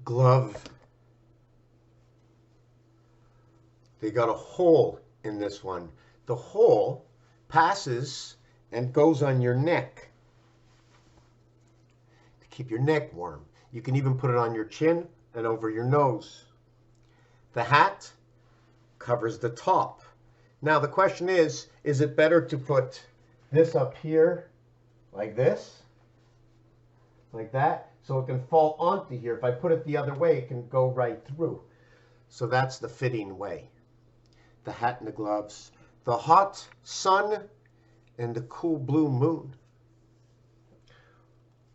glove. They got a hole in this one. The hole passes and goes on your neck to keep your neck warm. You can even put it on your chin and over your nose. The hat covers the top. Now the question is it better to put this up here like this, like that, so it can fall onto here? If I put it the other way, it can go right through. So that's the fitting way. The hat and the gloves, the hot sun and the cool blue moon.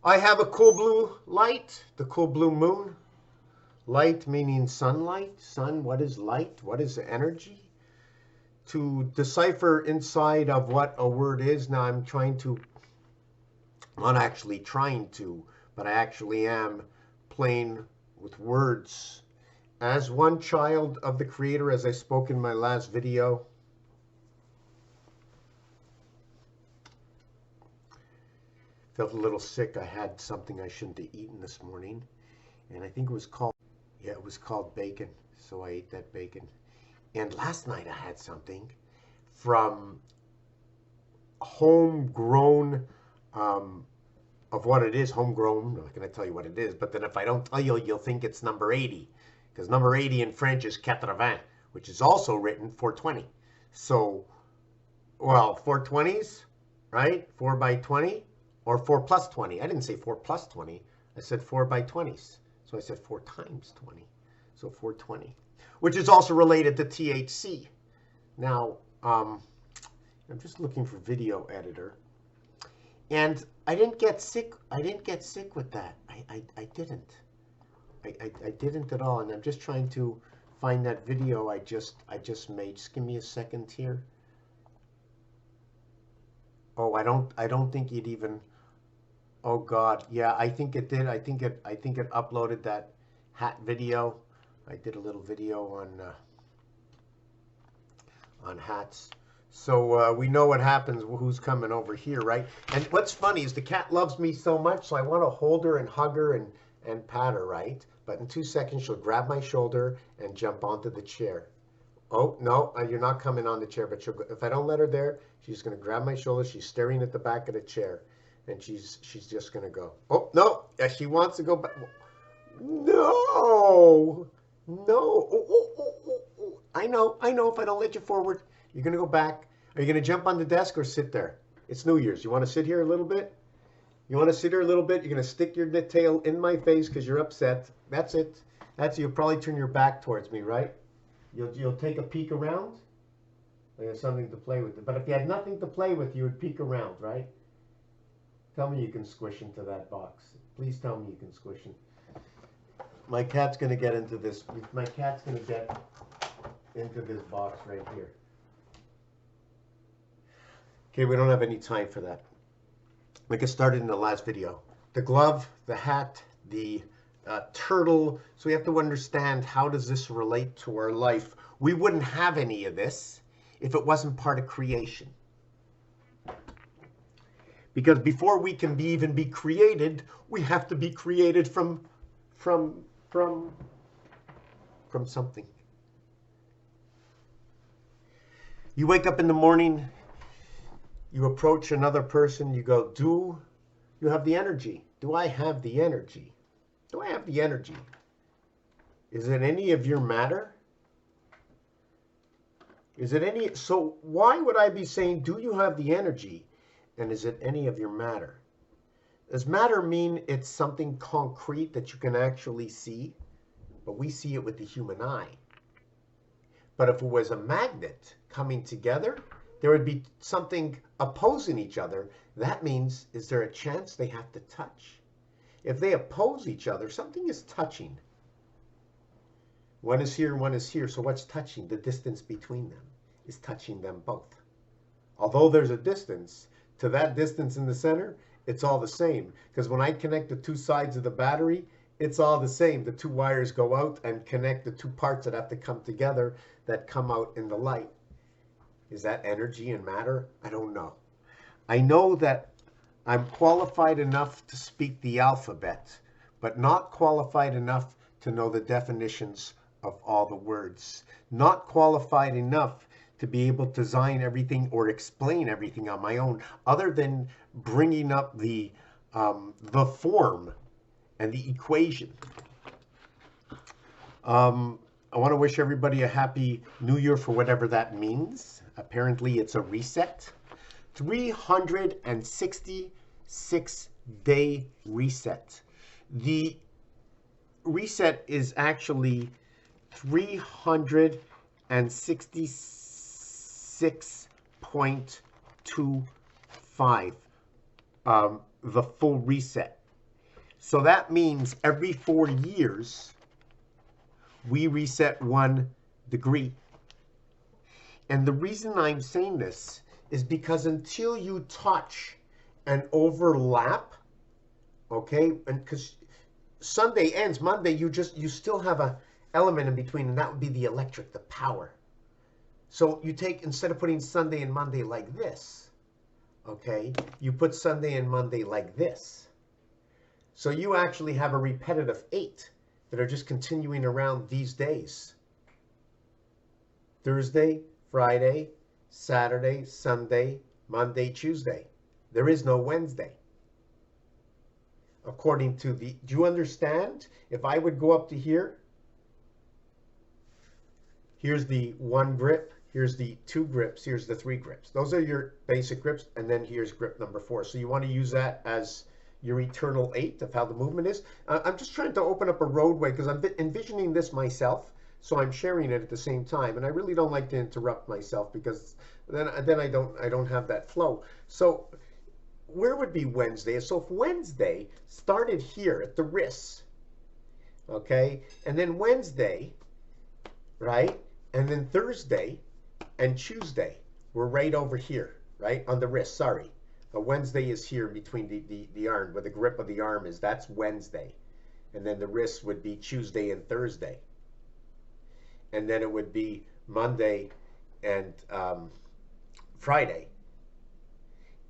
I have a cool blue light, the cool blue moon. Light meaning sunlight. Sun, what is light? What is energy? To decipher inside of what a word is, now I'm not actually trying to, but I actually am playing with words. As one child of the Creator, as I spoke in my last video, felt a little sick. I had something I shouldn't have eaten this morning, and I think it was called bacon. So I ate that bacon. And last night I had something from homegrown, of what it is, homegrown. I'm not going to tell you what it is, but then if I don't tell you, you'll think it's number 80. Because number 80 in French is 80, which is also written 420. So, well, 420s, right? 4 by 20 or 4 plus 20. I didn't say 4 plus 20. I said 4 by 20s. So I said 4 times 20. So 420, which is also related to THC. Now, I'm just looking for video editor. And I didn't get sick. I didn't get sick with that. I didn't. I didn't at all, and I'm just trying to find that video I just made. Just give me a second here. Oh, I don't think it even. Oh God, yeah, I think it did. I think it uploaded that hat video. I did a little video on hats. So we know what happens, who's coming over here, right? And what's funny is the cat loves me so much, so I want to hold her and hug her and pat her, right? But in 2 seconds, she'll grab my shoulder and jump onto the chair. Oh, no, you're not coming on the chair, but if I don't let her there, she's going to grab my shoulder. She's staring at the back of the chair, and she's just going to go. Oh, no, she wants to go back. No, no. Oh. I know, if I don't let you forward, you're going to go back. Are you going to jump on the desk or sit there? It's New Year's. You want to sit here a little bit? You want to sit here a little bit? You're going to stick your tail in my face because you're upset. That's it. You'll probably turn your back towards me, right? You'll take a peek around. You have something to play with. But if you had nothing to play with, you would peek around, right? Tell me you can squish into that box. Please tell me you can squish in. My cat's going to get into this. My cat's going to get into this box right here. Okay, we don't have any time for that. Like I started in the last video. The glove, the hat, the turtle. So we have to understand, how does this relate to our life? We wouldn't have any of this if it wasn't part of creation. Because before we can even be created, we have to be created from something. You wake up in the morning, you approach another person, you go, do you have the energy? Do I have the energy? Do I have the energy? Is it any of your matter? Is it any? So why would I be saying, do you have the energy? And is it any of your matter? Does matter mean it's something concrete that you can actually see? But we see it with the human eye. But if it was a magnet coming together, there would be something opposing each other. That means, is there a chance they have to touch? If they oppose each other, something is touching. One is here, one is here. So what's touching? The distance between them is touching them both. Although there's a distance, to that distance in the center, it's all the same. Because when I connect the two sides of the battery, it's all the same. The two wires go out and connect the two parts that have to come together that come out in the light. Is that energy and matter? I don't know. I know that I'm qualified enough to speak the alphabet, but not qualified enough to know the definitions of all the words. Not qualified enough to be able to design everything or explain everything on my own, other than bringing up the form and the equation. I want to wish everybody a happy new year for whatever that means. Apparently it's a reset. 366-day reset. The reset is actually 366.25, the full reset. So that means every 4 years, we reset 1 degree. And the reason I'm saying this is because until you touch and overlap, okay, and because Sunday ends, Monday, you still have a element in between, and that would be the electric, the power. So you take, instead of putting Sunday and Monday like this, okay, you put Sunday and Monday like this. So you actually have a repetitive 8 that are just continuing around these days. Thursday, Friday, Saturday, Sunday, Monday, Tuesday. There is no Wednesday. According to the, do you understand? If I would go up to here, here's the 1 grip, here's the 2 grips, here's the 3 grips. Those are your basic grips, and then here's grip number 4. So you want to use that as your eternal 8 of how the movement is. I'm just trying to open up a roadway because I'm envisioning this myself, so I'm sharing it at the same time, and I really don't like to interrupt myself because then I don't have that flow. So where would be Wednesday? So if Wednesday started here at the wrists, okay, and then Wednesday, right, and then Thursday and Tuesday, we're right over here, right, on the wrist, sorry. But Wednesday is here between the arm, where the grip of the arm is. That's Wednesday. And then the wrist would be Tuesday and Thursday. And then it would be Monday and Friday.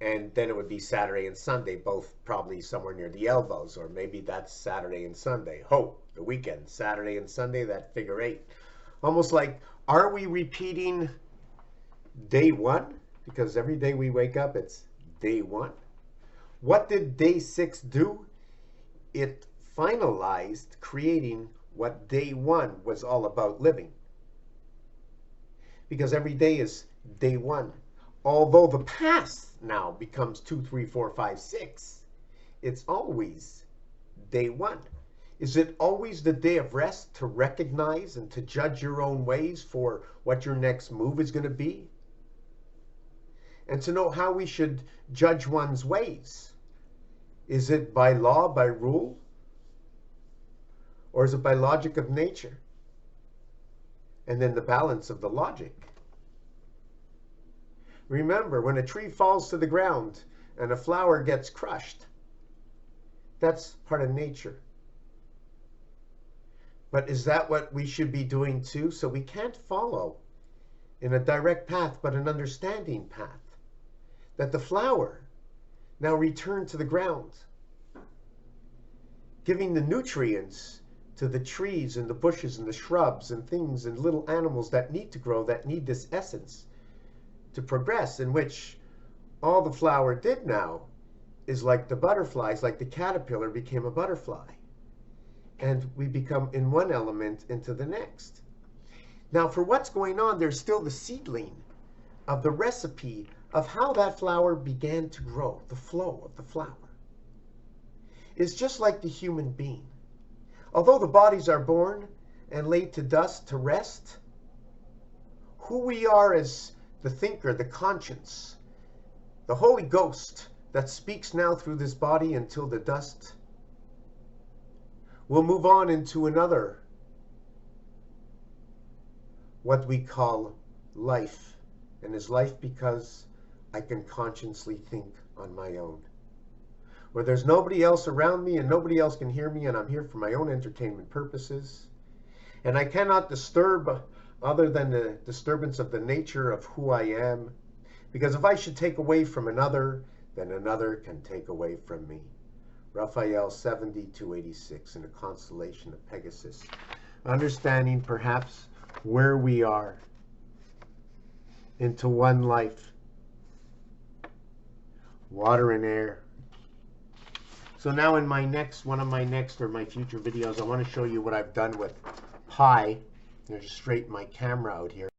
And then it would be Saturday and Sunday, both probably somewhere near the elbows. Or maybe that's Saturday and Sunday. The weekend, Saturday and Sunday, that figure 8. Almost like, are we repeating day 1? Because every day we wake up, it's day 1. What did day 6 do? It finalized creating what day 1 was all about living. Because every day is day 1. Although the past now becomes 2, 3, 4, 5, 6, it's always day 1. Is it always the day of rest to recognize and to judge your own ways for what your next move is going to be? And to know how we should judge one's ways. Is it by law, by rule? Or is it by logic of nature? And then the balance of the logic. Remember, when a tree falls to the ground and a flower gets crushed, that's part of nature. But is that what we should be doing too? So we can't follow in a direct path, but an understanding path. That the flower now returned to the ground, giving the nutrients to the trees and the bushes and the shrubs and things and little animals that need to grow, that need this essence to progress, in which all the flower did now is like the butterflies, like the caterpillar became a butterfly. And we become in one element into the next. Now for what's going on, there's still the seedling of the recipe of how that flower began to grow, the flow of the flower. It's just like the human being. Although the bodies are born and laid to dust to rest, who we are as the thinker, the conscience, the Holy Ghost that speaks now through this body until the dust will move on into another, what we call life. And is life because I can consciously think on my own. Where there's nobody else around me and nobody else can hear me, and I'm here for my own entertainment purposes. And I cannot disturb other than the disturbance of the nature of who I am. Because if I should take away from another, then another can take away from me. Raphael 7286 in the constellation of Pegasus. Understanding perhaps where we are into one life, water and air. So now in my next, one of my next or my future videos, I want to show you what I've done with pi. I'll just straighten my camera out here.